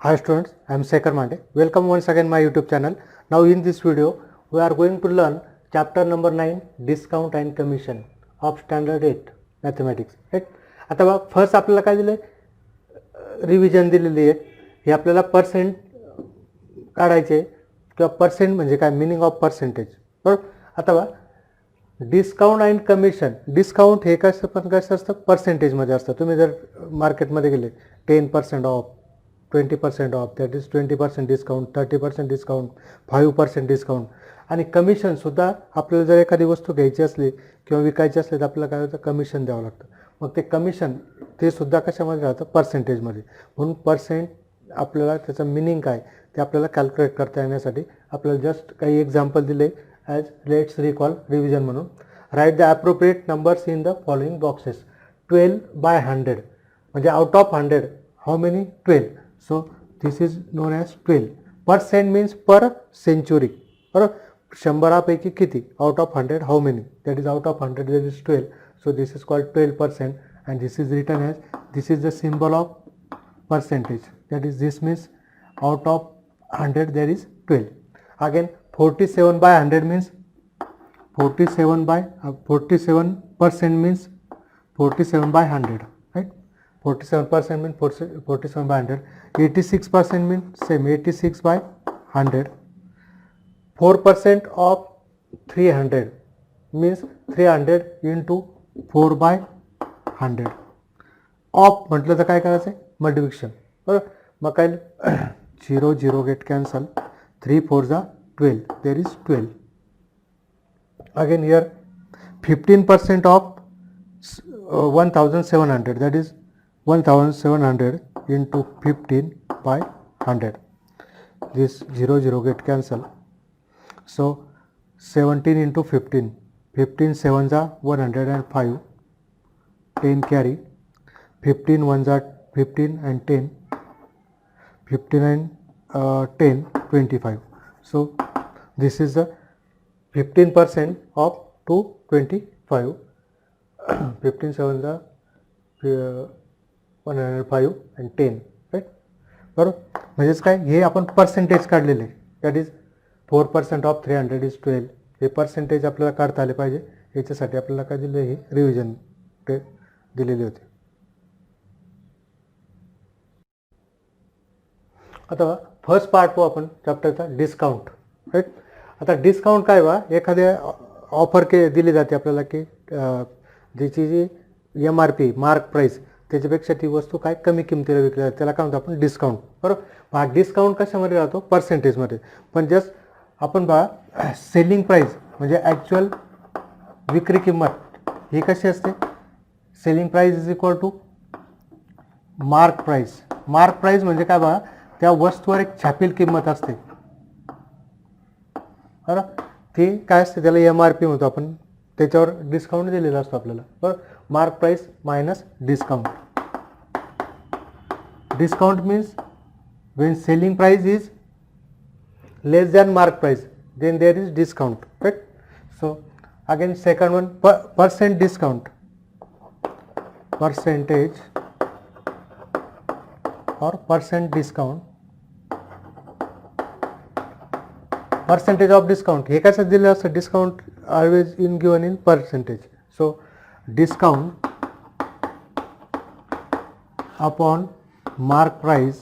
Hi students, I am Sekhar Mande. Welcome once again my YouTube channel. Now in this video, we are going to learn chapter number 9 Discount and Commission of Standard 8 Mathematics. Right? आता first आपल्याला काय दिले revision दिलेली आहे. हे आपल्याला percent काढायचे किंवा percent म्हणजे काय मिनिंग ऑफ पर्सेंटेज. बरोबर. आता डिस्काउंट अँड कमिशन. डिस्काउंट हे कसं असतं पर्सेंटेजमध्ये असतं. तुम्ही जर मार्केटमध्ये गेले 10% of 20% of, that is 20% discount, 30% discount, 5% discount. आणि कमिशनसुद्धा आपल्याला जर एखादी वस्तू घ्यायची असली किंवा विकायची असली तर आपल्याला काय होतं कमिशन द्यावं लागतं. मग ते कमिशन ते सुद्धा कशामध्ये राहतं पर्सेंटेजमध्ये. म्हणून पर्सेंट आपल्याला त्याचं मिनिंग काय ते आपल्याला कॅल्क्युलेट करता येण्यासाठी आपल्याला जस्ट काही एक्झाम्पल दिले ॲज लेट्स रिकॉल रिव्हिजन म्हणून. Write the appropriate numbers in the following boxes. 12/100 म्हणजे out of 100 how many 12. So this is known as 12. Percent means per century. बरोबर. 100पैकी किती out of 100 how many, that is out of 100 there is 12. So this is called 12% and this is written as, this is the symbol of percentage, that is this means out of 100 there is 12. Again 47/100 means 47% means 47/100, right? 47% means 47/100. 86% means same 86/100. 4% of 300 means 300 into 4/100. Of म्हटलं तर काय करायचं आहे multiplication. बरोबर. मग काय 0 0 get cancel. 3 4 जा 12, there is 12. Again here 15% of 1700, that is 1700 into 15/100. This 0 0 get cancel. So 17 into 15. 15 7s are 105. 10 carry. 15 1s are 15 and 10. 15 and 10 25. So this is the 15% of 225. 15 7s are 105 and 10, right. बरोबर. म्हणजेच काय हे आपण percentage काढलेले, that is 4% of 300 is 12. हे percentage आपल्याला काढता आले पाहिजे. याच्यासाठी आपल्याला काय दिले हे रिव्हिजन ते दिलेले होते. आता फर्स्ट पार्ट पाहू आपण चॅप्टरचा डिस्काउंट, राईट. आता डिस्काउंट काय बा एखाद्या ऑफर दिली जाते आपल्याला की ज्याची जी MRP मार्क प्राईस त्याच्यापेक्षा ती वस्तू काय कमी किमतीला विकली जाते त्याला काय म्हणतो आपण डिस्काउंट. बरोबर. हा डिस्काउंट कशामध्ये राहतो पर्सेंटेजमध्ये. पण जस्ट आपण बघा सेलिंग प्राईस म्हणजे ॲक्च्युअल विक्री किंमत ही कशी असते. Selling price is equal to mark price. Mark price म्हणजे काय बघा त्या वस्तूवर एक छापील किंमत असते. बरं. ती काय असते त्याला MRP म्हणतो आपण. त्याच्यावर डिस्काउंट दिलेला असतो आपल्याला. बरं. Mark price minus discount. Discount means when selling price is less than mark price, then there is discount, right? So again second one, percent discount. Percentage or percent discount. Percentage of discount हे कसं दिलं असतं. Discount always in given in percentage. So discount upon mark price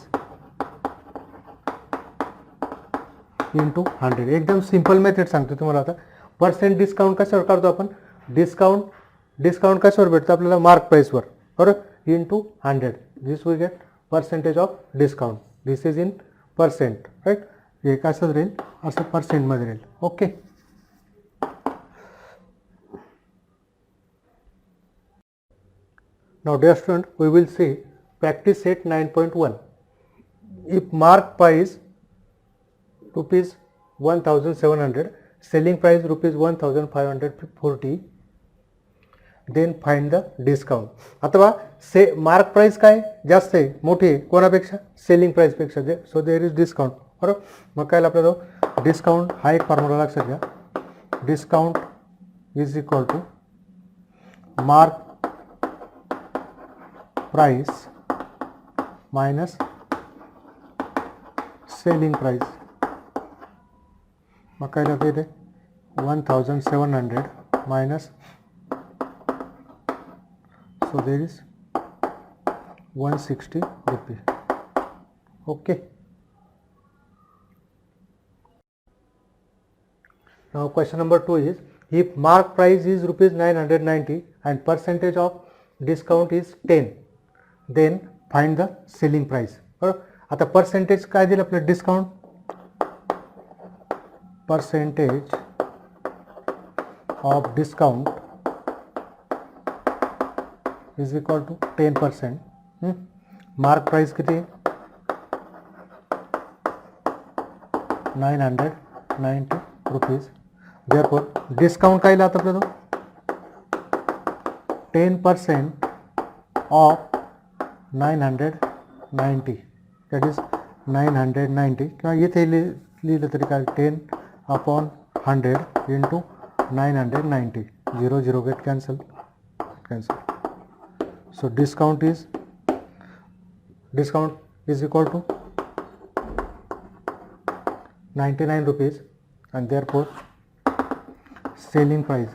into 100. एकदम simple method सांगतो तुम्हाला. आता percent discount कशावर काढतो आपण. डिस्काउंट कशावर भेटतं आपल्याला मार्क प्राईसवर. बरोबर. Into 100. This we get percentage of discount. This is in percent, right. हे कसं राहील असं पर्सेंटमध्ये राहील. Okay. Now dear student, we will see practice set 9.1. If mark price rupees 1700, selling price rupees 1540, then find the discount. अथवा से mark price काय जास्त आहे मोठी आहे कोणापेक्षा सेलिंग प्राइसपेक्षा. So there is discount. बरोबर. मग काय आपल्याला डिस्काउंट हा एक फॉर्म्युला लक्षात घ्या. Discount is equal to mark price minus selling price मग काय लागतं इथे 1700 minus, so there is 160 rupees. Okay. Now question number 2 is, if mark price is rupees 990 and percentage of discount is 10, then find the selling price. आता percentage काय दिलं आपलं discount, percentage of discount is equal to 10%. Mark price किती, 990 rupees. therefore discount काय लावतं आपल्याला, 10% of 990, that is 990, किंवा इथे लिहिलं तरी काय 10/100 into 990, 0 get cancel. So discount is equal to 99 rupees, and therefore selling price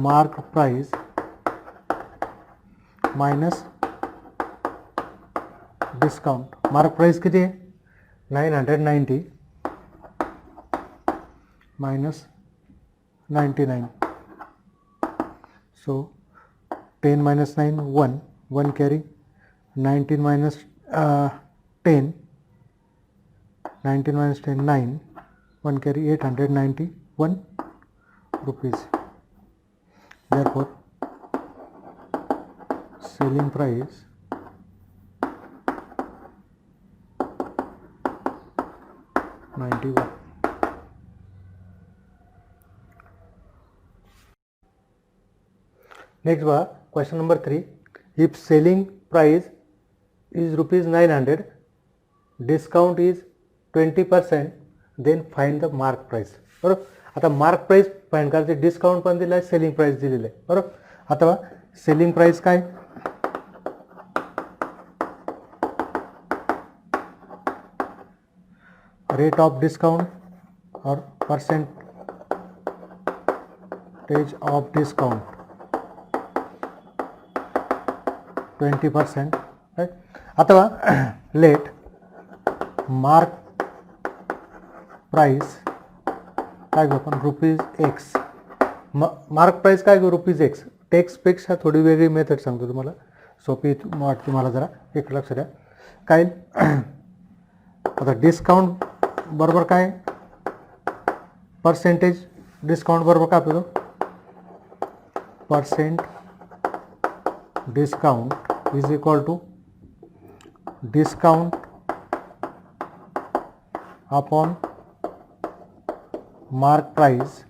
mark price minus discount. mark price किती आहे, 990 minus 99. So 10 minus 9 1 carry, 19 minus 10, 19 minus 10 9, 1 carry, 891 rupees. Therefore selling price $91. Next was question number 3. If selling price is rupees 900, discount is 20%, then find the mark price. बरोबर. आता mark price find करायचे, discount पण दिला आहे, selling price दिलेलं आहे. बरोबर. आता सेलिंग प्राइस काय, रेट ऑफ डिस्काउंट और परसेंटेज ऑफ डिस्काउंट 20%, राइट. अथवा लेट मार्क प्राइस काय घेऊ आपण, रुपीज एक्स. मार्क प्राइस काय घेऊ, रुपीज एक्स. टेक्स्टपेक्षा थोडी वेगळी मेथड सांगतो तुम्हाला, सोपी वाटते मला जरा, एक लक्ष द्या. काय आता डिस्काउंट बरोबर काय, पर्सेंटेज डिस्काउंट बरोबर काय आपलं, percent discount is equal to discount upon mark price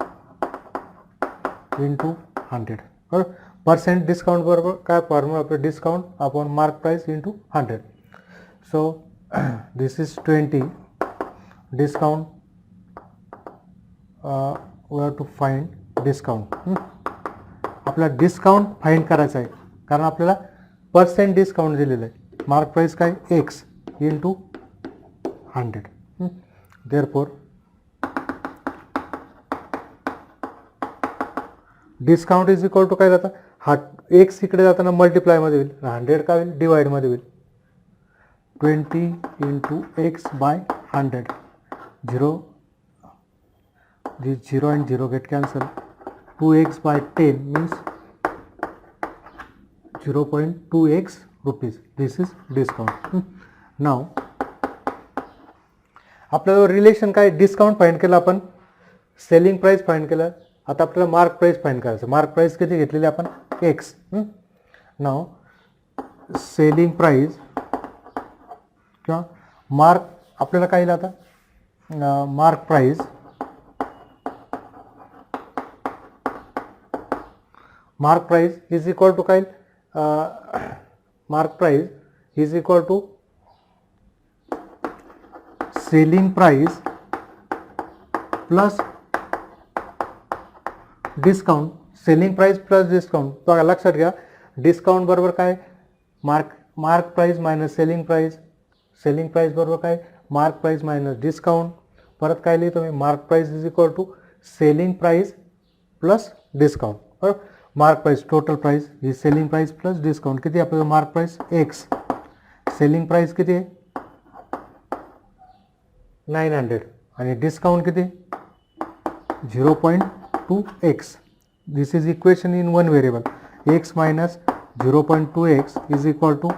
into 100. बरोबर. पर्सेंट डिस्काउंट बरोबर काय फॉर्म्युला आपलं, discount upon mark price into 100. So this is 20 discount, we have to find discount. आपला डिस्काउंट फाइंड करायचा आहे, कारण आपल्याला पर्सेंट डिस्काउंट दिलेलं आहे. मार्क प्राइस काय, X into 100. Therefore discount is equal to काय जातं, हा एक्स इकडे जाताना मल्टिप्लायमध्ये होईल, 100 काय होईल, डिवाइडमध्ये होईल. 20 into x bye 100, 0 and 0 get cancelled. 2x by 10 means 0.2x rupees. This is discount. Now आपल्याला रिलेशन काय, डिस्काउंट फाइंड केलं आपण, सेलिंग प्राइस फाइंड केलं. आता आपल्याला मार्क प्राइस फाइंड करायचं. मार्क प्राइस किती घेतलेली आपण, एक्स. नाव सेलिंग प्राइस किंवा मार्क आपल्याला काय आता, mark price is equal to काय, mark price is equal to selling price plus discount. Selling price plus discount. बघा लक्षात घ्या, डिस्काउंट बरोबर काय, mark mark price minus selling price बरोबर काय मार्क प्राइस मायनस डिस्काउंट, परत काय लिहितो मी mark price is equal to selling price plus discount. बरोबर, मार्क प्राइस टोटल प्राइस ही सेलिंग प्राइस प्लस डिस्काउंट किती आपल्याला mark price x, selling price किती आहे 900 आणि डिस्काउंट किती 0.2x. This is equation in one variable. x minus 0.2x is equal to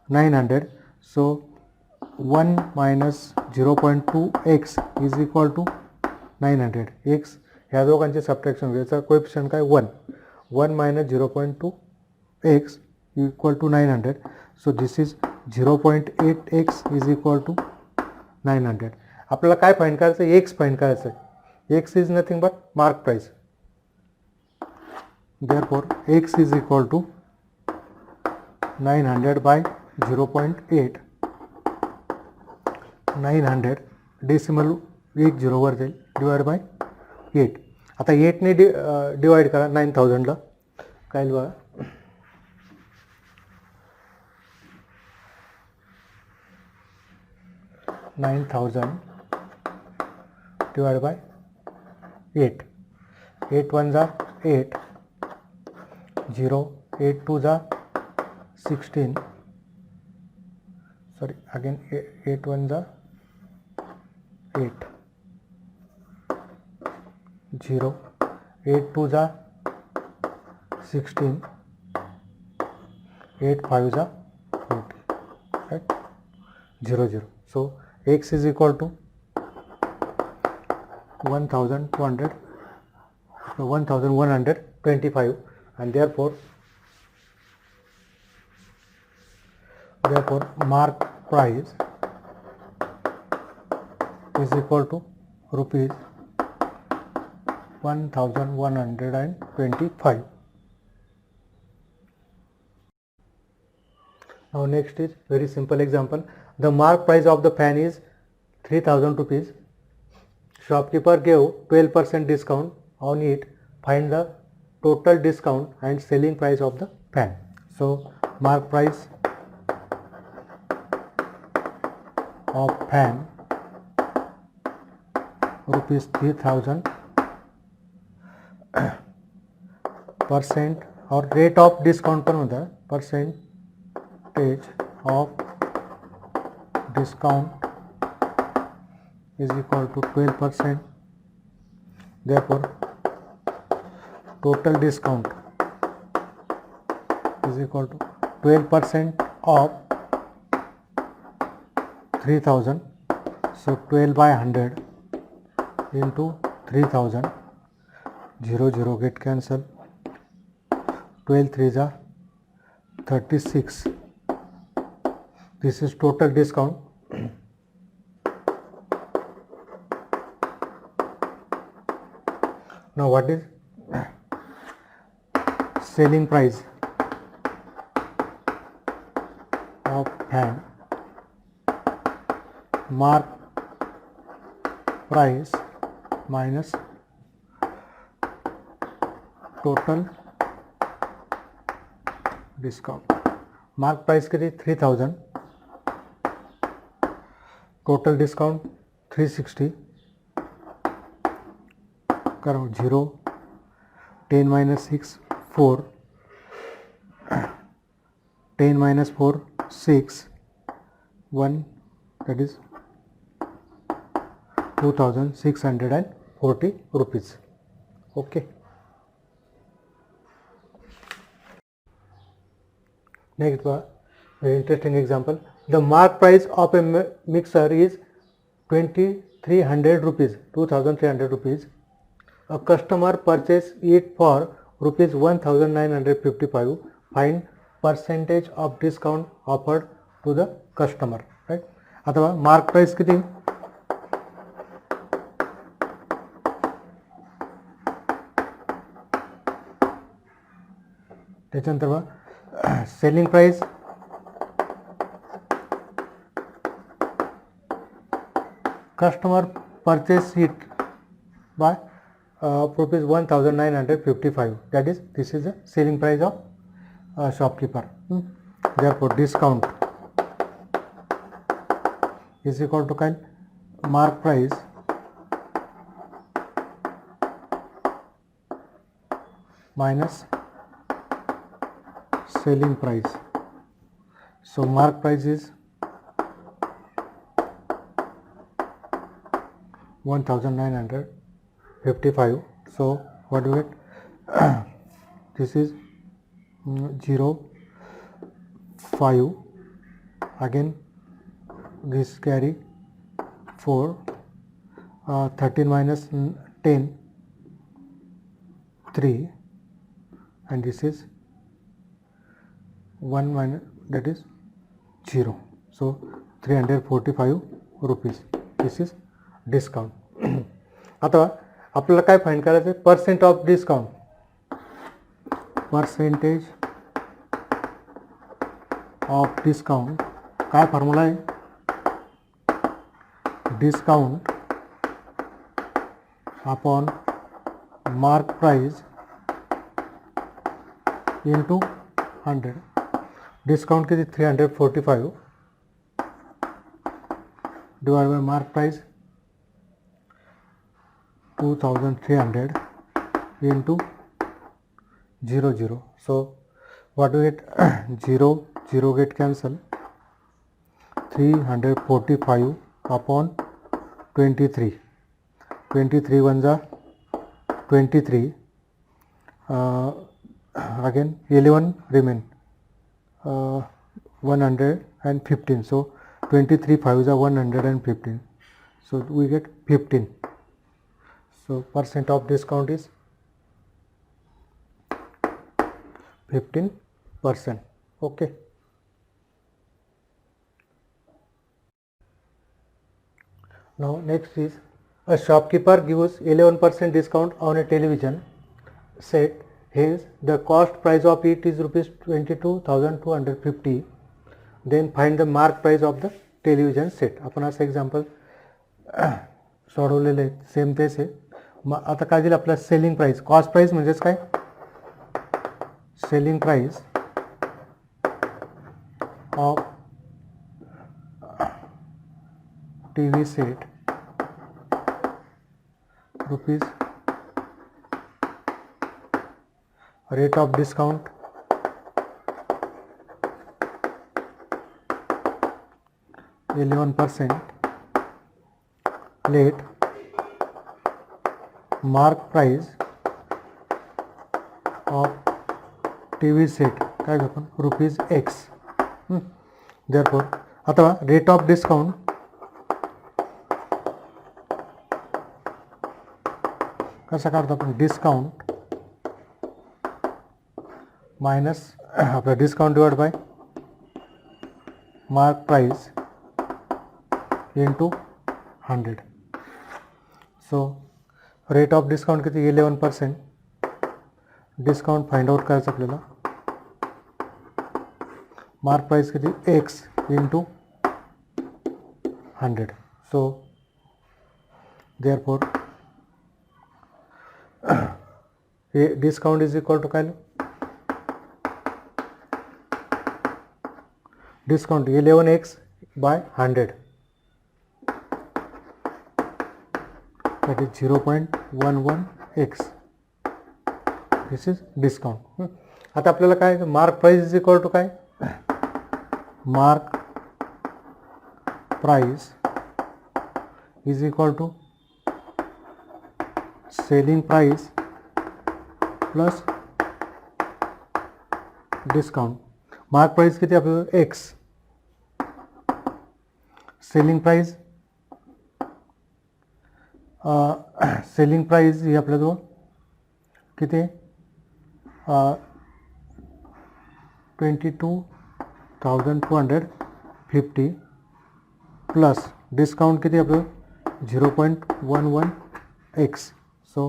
900. So 1 minus 0.2x is equal to 900. x ह्या दोघांचे subtraction याचा coefficient काय 1. 1 minus 0.2x equal to 900. So this is 0.8x is equal to 900. आपल्याला काय find करायचं आहे, x find करायचं आहे. x is nothing but mark price. Therefore x is equal to 900 by 0.8. 900 decimal 1 0 वर जाईल डिवाइड बाय 8. आता 8 ने डिवाइड करा 9000 ला काय बघा 9000 डिवाइड बाय 8. 8 1 जा 8, 0 8 2 जा 16, sorry again 8 1 जा 8, 0 8 2 जा 16, 8 5 जा 40, right, 0 0. So x is equal to 1125, and therefore mark price is equal to rupees 1125. Now next is very simple example. The mark price of the fan is 3000 rupees. Shopkeeper gave 12% discount on it. Find the total discount and selling price of the fan. So mark price of fan rupees 3000, percent or rate of discount पण होता, percentage of discount is equal to 12%. Therefore total discount is equal to 12% of 3000. So 12 by 100 into 3000, 0 0 get cancel, 12 3s are 36. This is total discount. Now what is selling price of fan? Mark price minus total discount. Mark price के लिए 3000, total discount 360. करो 0, 10 minus 6 4, 10 minus 4 6, 1, that is 2640 rupees. Okay. Next one, very interesting example. The mark price of a mixer is 2300 rupees, 2300 rupees. A customer purchased it for rupees 1955. Find percentage of discount offered to the customer. Right? अथवा mark price किती? त्याच्यानंतर selling price customer purchased it by rupees 1955. That is, this is the selling price of shopkeeper. therefore discount is equal to kind mark price minus selling price. So mark price is 1955. So what do we get? This is 0 5, again this carry 4, 13 minus 10 3, and this is 1 minus, that is 0. So 345 rupees. This is discount. आता आपल्याला काय find करायचं आहे? Percent of discount. Percentage of discount काय formula आहे? Discount upon mark price into 100. Discount किती? 345 divide by mark price 2300 into 00. So what do we get? 0 get cancel. 345 upon 23. 23 ones are 23. Again 11 remain. 115. So 23 5s are 115. So we get 15. So percent of discount is 15%. Okay. Now next is a shopkeeper gives 11% discount on a television set. Hence the cost price of it is rupees 22,250. Then find the mark price of the television set. आपण असं example सोडवलेलं आहे. Same तेच आहे. मग आता काय दिलं आपलं? Selling price. Cost price म्हणजेच काय? Selling price of TV set rupees. Rate of discount 11%. Let mark price of TV set काय आपण रुपीज एक्स. देअरफॉर आता रेट ऑफ डिस्काउंट कसा काढतो आपण? डिस्काउंट मायनस आपला discount divide by mark price into 100. So rate of discount किती? 11%. Discount find out करायचं आपल्याला. मार्क प्राइस किती? X into 100. सो देअरफॉर हे डिस्काउंट इज इक्वल टू काय? Discount 11x by 100, that is 0.11x. this is discount. आता आपल्याला काय? Mark price is equal to काय? Mark price is equal to selling price plus discount. Mark price किती आपल्याला? X. Selling price selling price ही आपल्याजवळ किती? 22,250 प्लस डिस्काउंट किती आपलं? 0.11x. सो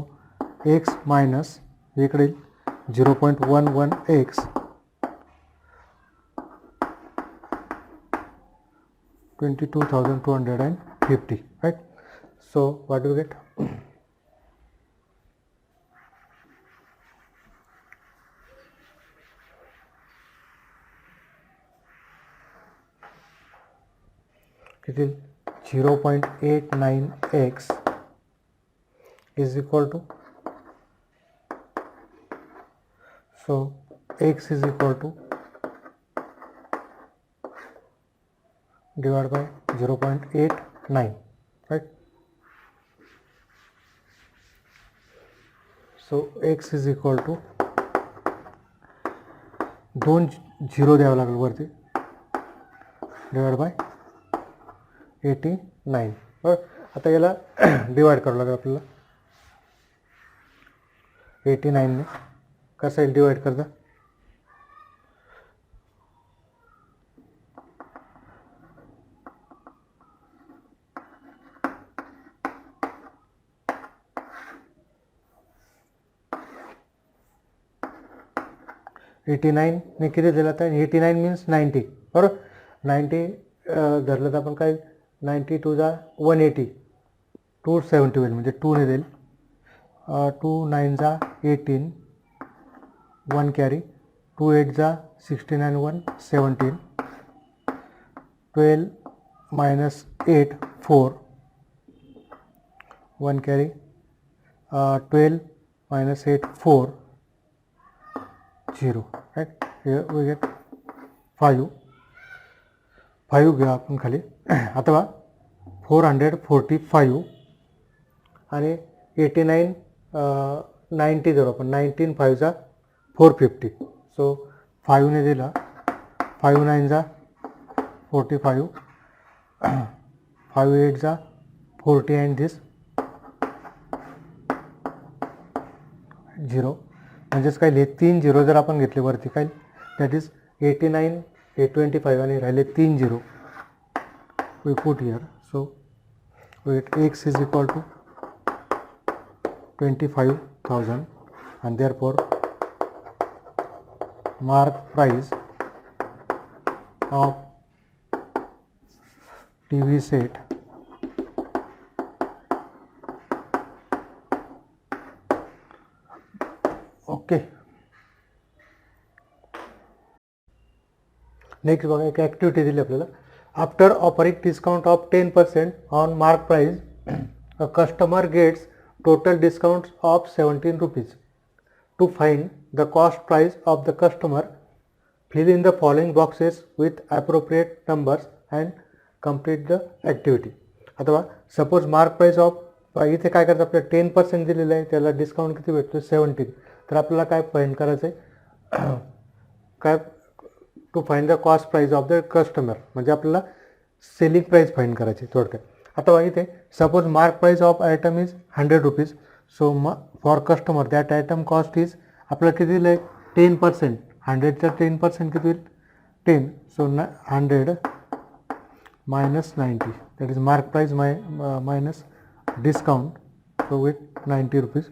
एक्स मायनस इकडे 0.11x 22,250, right? So what do we get? किती 0.89x is equal to, so x is equal to divided by 0.89, right? So x is equal to 2 0 द्यावं लागेल वरती, डिवाइड बाय 89. बरोबर. आता याला डिवाइड करावं लागेल आपल्याला 89ने. कसं येईल डिवाइड करता? ने किती दिला तर 89 मीन्स 90, बरोबर. 90 धरलं तर आपण काय 90 टू जा 180, 270 होईल, म्हणजे 2 ने देईल. 2 9 जा 18, 1 कॅरी, 2 8 जा 69, 1 17, 12 minus 8 4, 1 carry, 12 minus 8 4, 0, right? Here we get 5 घेऊ आपण खाली. अथवा 445 आणि 89 90 धरू आपण, 19 5 जा 450, सो 5 ने दिला, 5 9 जा 45, 5 8 जा 40 and this 0, म्हणजेच काय लिहिले 3 0 जर आपण घेतले वरती काय, दॅट इज 89 825 आणि राहिले 3 0 we put here. So wait, x is equal to 25,000 and therefore mark price of TV set okay. Next बघा, एक ॲक्टिव्हिटी दिली आपल्याला. After offering discount of 10% on mark price, a customer gets total discounts of 17 rupees. To find the cost price of the customer, fill in the following boxes with appropriate numbers and complete the activity. अथवा suppose mark price of, इथे काय करायचं आपल्याला 10% दिलेलं आहे, त्याला discount किती भेटतो 17, तर आपल्याला काय फाइंड करायचं आहे, काय to find the cost price of the customer, म्हणजे आपल्याला सेलिंग प्राइस फाइंड करायची थोडक्यात. आता इथे suppose mark price of item is 100 rupees, so for customer that item cost is, आपल्याला किती दिलं आहे 10%, 100चा 10% किती होईल 10, सो 100 minus 90, that is mark price minus discount, so with 90 rupees.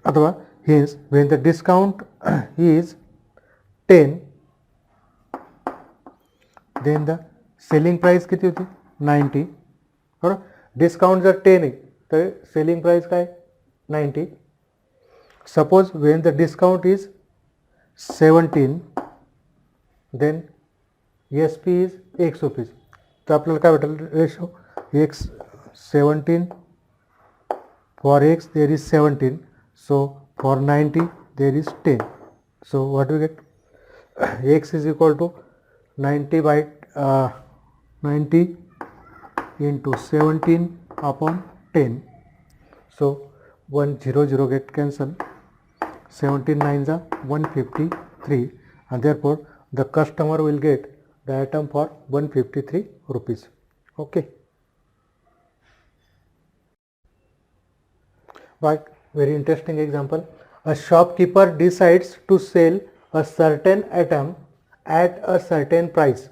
अथवा hence when the discount is 10, then the selling price किती होती 90, बरोबर. डिस्काउंट जर 10 आहे तर सेलिंग प्राइस काय 90. Suppose when the discount is 17, then SP is x rupees, तर आपल्याला काय भेटेल ratio x 17, for x there is 17, so for 90 there is 10, so what we get, x is equal to 90 by 90 into 17 upon 10, so 100 get cancel, 17 9s are 153, and therefore the customer will get the item for 153 rupees. Okay. Right, very interesting example. A shopkeeper decides to sell a certain item at a certain price.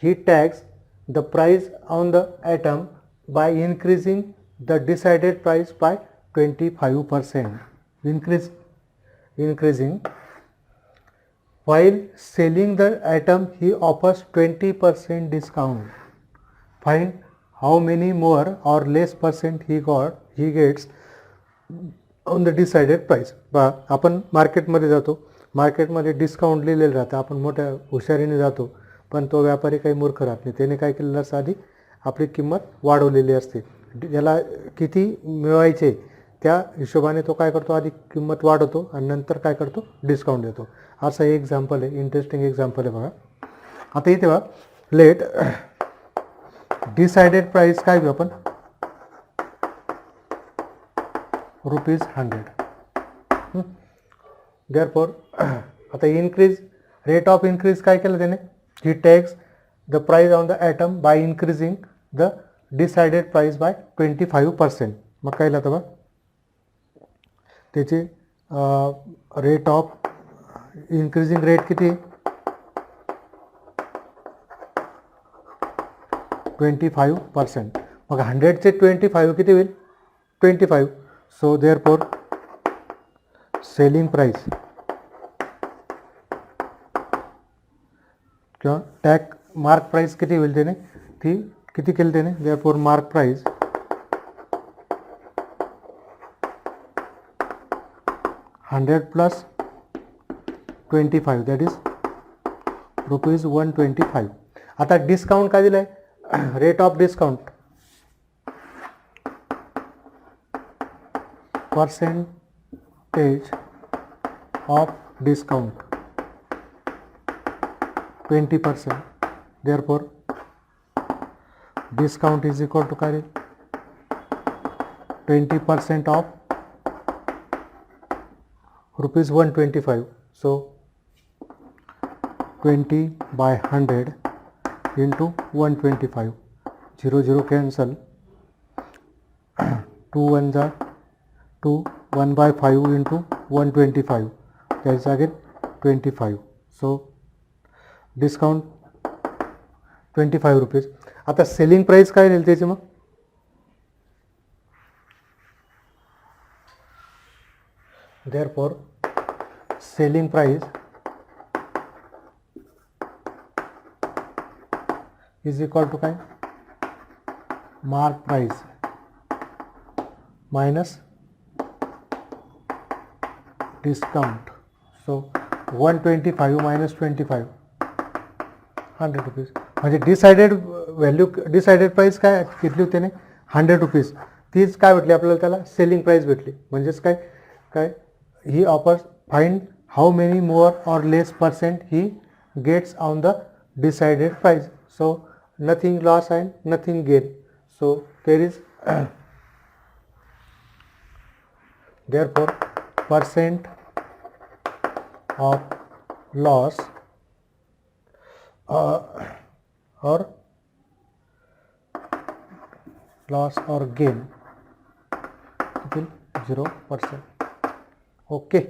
He tags the price on the item by increasing the decided price by 25%. Increasing. While selling the item, he offers 20% discount. Find how many more or less percent he gets on the decided price. आपण मार्केटमध्ये जातो, मार्केटमध्ये discount लिहिलेलं राहतं, आपण मोठ्या हुशारीने जातो, पण तो व्यापारी काही मूर्ख राहत नाही, त्याने काय केलेलं असं आधी आपली किंमत वाढवलेली असते. ज्याला किती मिळवायचे त्या हिशोबाने तो काय करतो, आधी किंमत वाढवतो आणि नंतर काय करतो, डिस्काउंट देतो. असं एक एक्झाम्पल आहे, इंटरेस्टिंग एक्झाम्पल आहे बघा. आता इथे बघा, लेट डिसाइडेड प्राइस काय घेऊ आपण, ₹100. देअरफॉर आता इन्क्रीज, रेट ऑफ इन्क्रीज काय केलं त्याने, he takes the price on the item by increasing the decided price by 25%. मग काय झालं बघा, त्याचे रेट ऑफ इन्क्रीजिंग रेट किती, 25%. मग 100चे 25 किती होईल, 25. सो देअरफॉर सेलिंग प्राइस किंवा टॅग मार्क प्राइस किती होईल त्याने, ती किती केली त्याने, therefore mark price 100 plus 25 that is ₹125. आता डिस्काउंट काय दिलं आहे, rate of discount percentage of discount 20%. Therefore discount is equal to काय, 20% ऑफ ₹125. सो 20/100 into 125, 0 cancel, 2 1 जा 2, 1/5 into 125, that's again 25. So discount ₹25. आता सेलिंग प्राइस काय राहील त्याची, मग therefore selling price is equal to काय, mark price minus discount. So 125 minus 25, ₹100. म्हणजे decided value, decided price काय घेतली होती त्याने, ₹100. तीच काय भेटली आपल्याला, त्याला सेलिंग प्राइस भेटली. म्हणजेच काय काय, he offers find how many more or less percent he gets on the decided price. So nothing loss and nothing gain. So there is therefore percent of loss or loss or gain, 0%. Okay.